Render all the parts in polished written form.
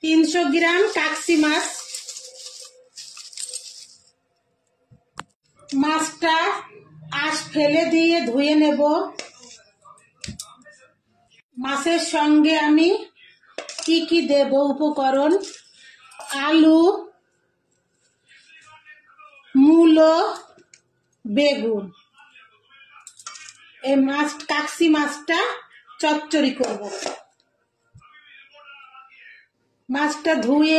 300 গ্রাম কাকসি মাছ। মাছটা আঁশ ফেলে দিয়ে ধুয়ে নেব। মাছের সঙ্গে আমি কি কি দেব উপকরণ: আলু, মূলো, বেগুন। এই কাকসি মাছটা চচ্চড়ি করব। মাছটা ধুয়ে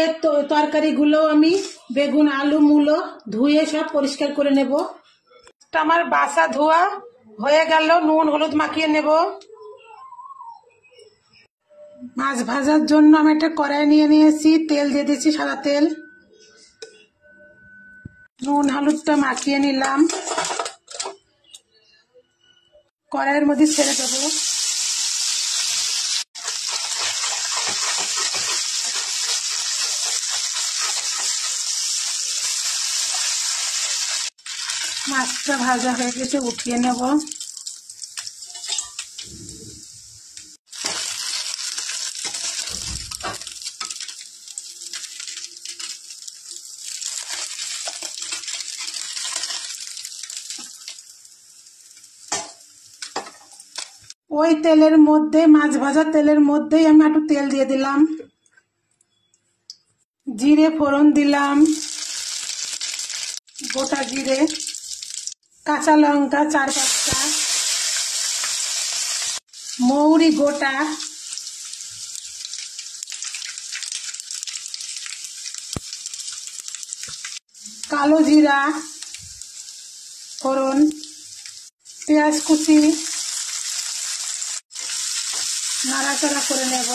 তরকারিগুলো আমি বেগুন, আলু, মূলো ধুয়ে সব পরিষ্কার করে নেব। আমার বাসা ধোয়া হয়ে গেল, নুন হলুদ মাখিয়ে নেব। মাছ ভাজার জন্য আমি একটা কড়াই নিয়ে নিয়েছি, তেল দিয়ে দিচ্ছি, সাদা তেল। নুন হলুদটা মাখিয়ে নিলাম, কড়াইয়ের মধ্যে ছেড়ে দেবো। মাছটা ভাজা হয়ে গেছে, উঠিয়ে নেব। ওই তেলের মধ্যে, মাছ ভাজা তেলের মধ্যেই আমি একটু তেল দিয়ে দিলাম, জিরে ফোড়ন দিলাম, গোটা জিরে, কাঁচা লঙ্কা 4-5টা, মৌরি গোটা, কালো জিরা ফোড়ন, পেঁয়াজ কুচি, নাড়াচাড়া করে নেব।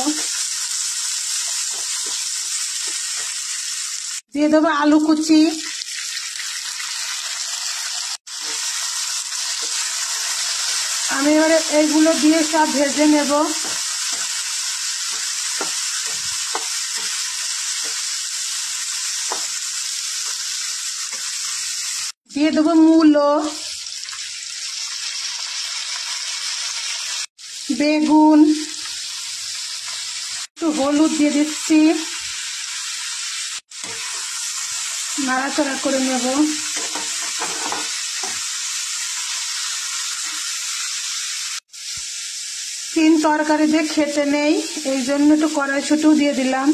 দিয়ে দেবো আলু কুচি, আমি এবারে এইগুলো দিয়ে সব ভেজে নেব। দিয়ে দেবো মূলো, বেগুন, একটু হলুদ দিয়ে দিচ্ছি, নাড়াচাড়া করে নেব। তিন তরকারি দিয়ে খেতে নেই, এই জন্য একটু কড়াইশুঁটিও দিয়ে দিলাম।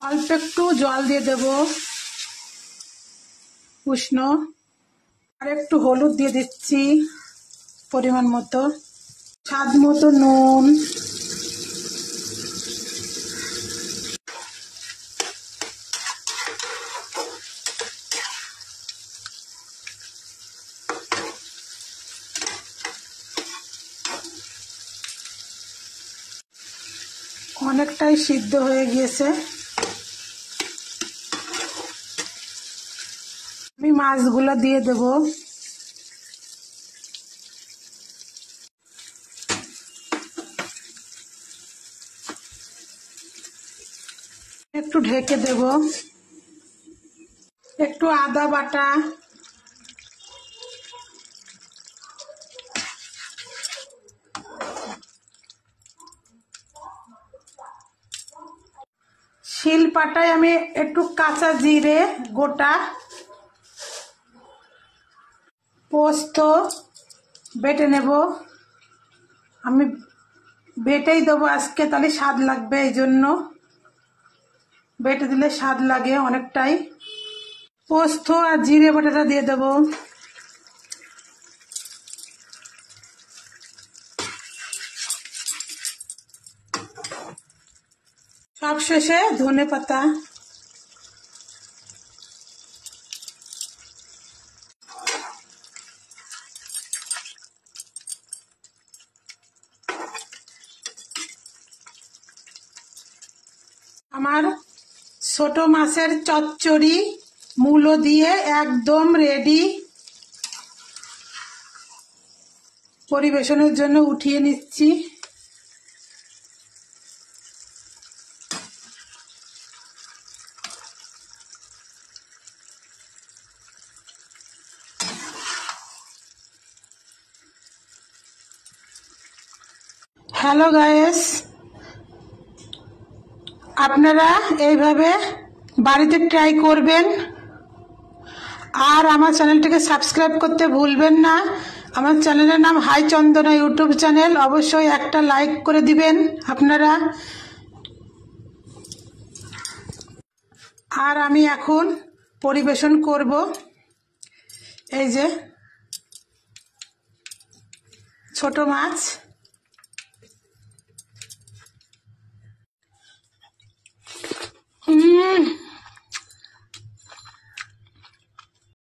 অল্প একটু জল দিয়ে দেব উষ্ণ, আর একটু হলুদ দিয়ে দিচ্ছি পরিমাণ মতো, স্বাদ মতো নুন, অনেকটাই সিদ্ধ হয়ে গিয়েছে। আমি মাছগুলো দিয়ে দেব। একটু ঢেকে দেব। একটু আদা বাটা, শিল পাটায় আমি একটু কাঁচা জিরে গোটা, পোস্ত বেটে নেব। আমি বেটেই দেবো আজকে, তাহলে স্বাদ লাগবে, এই জন্য বেটে দিলে স্বাদ লাগে অনেকটাই। পোস্ত আর জিরে বাটাটা দিয়ে দেব। সব শেষে ধনে পাতা। আমার ছোট মাছের চচ্চড়ি মূলো দিয়ে একদম রেডি। পরিবেশনের জন্য উঠিয়ে নিচ্ছি। হ্যালো গাইস, আপনারা এইভাবে বাড়িতে ট্রাই করবেন আর আমার চ্যানেলটিকে সাবস্ক্রাইব করতে ভুলবেন না। আমার চ্যানেলের নাম হাই চন্দনা ইউটিউব চ্যানেল। অবশ্যই একটা লাইক করে দিবেন আপনারা। আর আমি এখন পরিবেশন করব। এই যে ছোট মাছ।